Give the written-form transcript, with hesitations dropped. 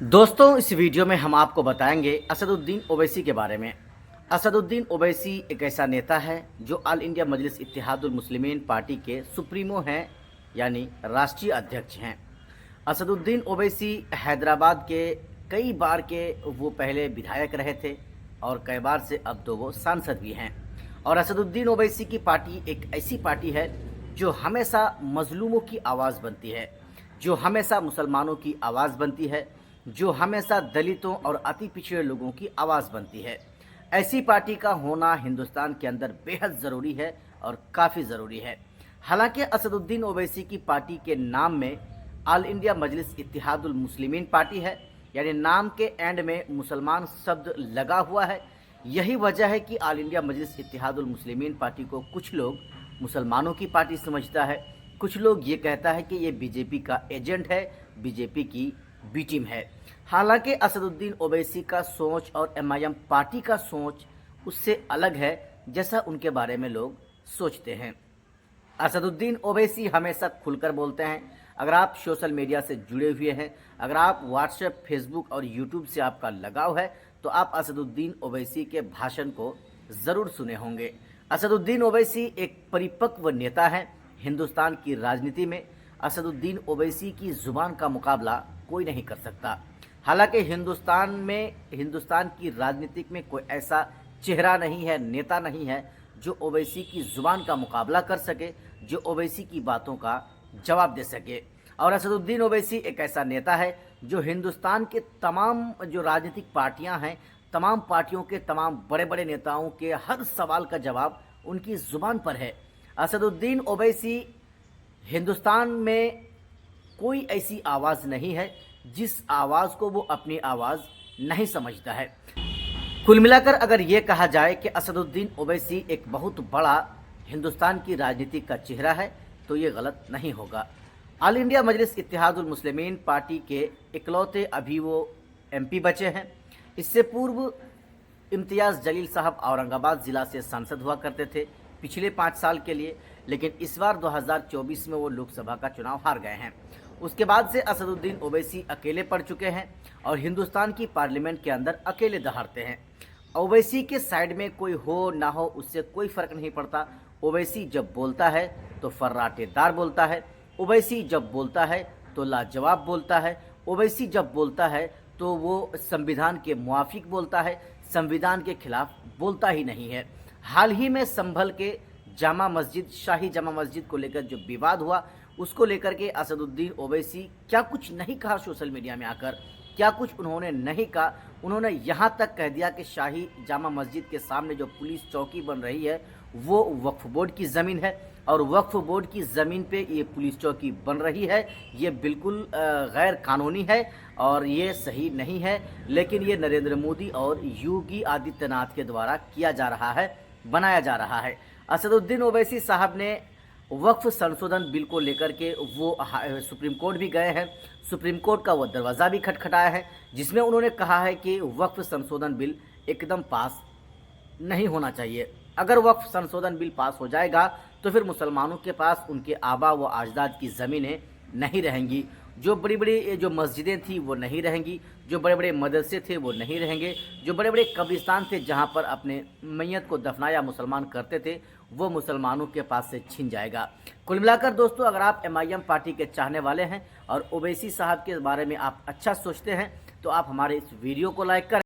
दोस्तों, इस वीडियो में हम आपको बताएंगे असदुद्दीन ओवैसी के बारे में। असदुद्दीन ओवैसी एक ऐसा नेता है जो ऑल इंडिया मजलिस इत्तेहादुल मुस्लिमीन पार्टी के सुप्रीमो हैं, यानी राष्ट्रीय अध्यक्ष हैं। असदुद्दीन ओवैसी हैदराबाद के कई बार के वो पहले विधायक रहे थे और कई बार से अब तो वो सांसद भी हैं। और असदुद्दीन ओवैसी की पार्टी एक ऐसी पार्टी है जो हमेशा मजलूमों की आवाज़ बनती है, जो हमेशा मुसलमानों की आवाज़ बनती है, जो हमेशा दलितों और अति पिछड़े लोगों की आवाज़ बनती है। ऐसी पार्टी का होना हिंदुस्तान के अंदर बेहद ज़रूरी है और काफ़ी ज़रूरी है। हालांकि असदुद्दीन ओवैसी की पार्टी के नाम में ऑल इंडिया मजलिस इत्तेहादुल मुस्लिमीन पार्टी है, यानी नाम के एंड में मुसलमान शब्द लगा हुआ है। यही वजह है कि ऑल इंडिया मजलिस इत्तेहादुल मुस्लिमीन पार्टी को कुछ लोग मुसलमानों की पार्टी समझता है, कुछ लोग ये कहता है कि ये बीजेपी का एजेंट है, बीजेपी की बी टीम है। हालांकि असदुद्दीन ओवैसी का सोच और एमआईएम पार्टी का सोच उससे अलग है, जैसा उनके बारे में लोग सोचते हैं। असदुद्दीन ओवैसी हमेशा खुलकर बोलते हैं। अगर आप सोशल मीडिया से जुड़े हुए हैं, अगर आप व्हाट्सएप, फेसबुक और यूट्यूब से आपका लगाव है, तो आप असदुद्दीन ओवैसी के भाषण को ज़रूर सुने होंगे। असदुद्दीन ओवैसी एक परिपक्व नेता है हिंदुस्तान की राजनीति में। असदुद्दीन ओवैसी की ज़ुबान का मुकाबला कोई नहीं कर सकता। हालांकि हिंदुस्तान की राजनीतिक में कोई ऐसा चेहरा नहीं है, नेता नहीं है जो ओवैसी की ज़ुबान का मुकाबला कर सके, जो ओवैसी की बातों का जवाब दे सके। और असदुद्दीन ओवैसी एक ऐसा नेता है जो हिंदुस्तान के तमाम जो राजनीतिक पार्टियां हैं, तमाम पार्टियों के तमाम बड़े बड़े नेताओं के हर सवाल का जवाब उनकी ज़ुबान पर है। असदुद्दीन ओवैसी हिंदुस्तान में कोई ऐसी आवाज़ नहीं है जिस आवाज़ को वो अपनी आवाज़ नहीं समझता है। कुल मिलाकर अगर ये कहा जाए कि असदुद्दीन ओवैसी एक बहुत बड़ा हिंदुस्तान की राजनीति का चेहरा है, तो ये गलत नहीं होगा। ऑल इंडिया मजलिस इत्तेहादुल मुस्लिमीन पार्टी के इकलौते अभी वो एमपी बचे हैं। इससे पूर्व इम्तियाज़ जलील साहब औरंगाबाद ज़िला से सांसद हुआ करते थे पिछले 5 साल के लिए, लेकिन इस बार 2024 में वो लोकसभा का चुनाव हार गए हैं। उसके बाद से असदुद्दीन ओवैसी अकेले पड़ चुके हैं और हिंदुस्तान की पार्लियामेंट के अंदर अकेले दहाड़ते हैं। ओवैसी के साइड में कोई हो ना हो उससे कोई फ़र्क नहीं पड़ता। ओवैसी जब बोलता है तो फर्राटेदार बोलता है, ओवैसी जब बोलता है तो लाजवाब बोलता है, ओवैसी जब बोलता है तो वो संविधान के मुआफिक बोलता है, संविधान के खिलाफ बोलता ही नहीं है। हाल ही में संभल के जामा मस्जिद, शाही जामा मस्जिद को लेकर जो विवाद हुआ, उसको लेकर के असदुद्दीन ओवैसी क्या कुछ नहीं कहा सोशल मीडिया में आकर, क्या कुछ उन्होंने नहीं कहा। उन्होंने यहाँ तक कह दिया कि शाही जामा मस्जिद के सामने जो पुलिस चौकी बन रही है वो वक्फ बोर्ड की ज़मीन है और वक्फ बोर्ड की ज़मीन पे ये पुलिस चौकी बन रही है। ये बिल्कुल गैर कानूनी है और ये सही नहीं है, लेकिन ये नरेंद्र मोदी और योगी आदित्यनाथ के द्वारा किया जा रहा है, बनाया जा रहा है। असदुद्दीन ओवैसी साहब ने वक्फ संशोधन बिल को लेकर के वो सुप्रीम कोर्ट भी गए हैं। सुप्रीम कोर्ट का वो दरवाज़ा भी खटखटाया है, जिसमें उन्होंने कहा है कि वक्फ संशोधन बिल एकदम पास नहीं होना चाहिए। अगर वक्फ संशोधन बिल पास हो जाएगा तो फिर मुसलमानों के पास उनके आबा व अजदाद की ज़मीनें नहीं रहेंगी, जो बड़ी बड़ी जो मस्जिदें थी वो नहीं रहेंगी, जो बड़े बड़े मदरसे थे वो नहीं रहेंगे, जो बड़े बड़े कब्रिस्तान थे जहाँ पर अपने मैयत को दफनाया मुसलमान करते थे, वो मुसलमानों के पास से छिन जाएगा। कुल मिलाकर दोस्तों, अगर आप एमआईएम पार्टी के चाहने वाले हैं और ओवैसी साहब के बारे में आप अच्छा सोचते हैं, तो आप हमारे इस वीडियो को लाइक करें।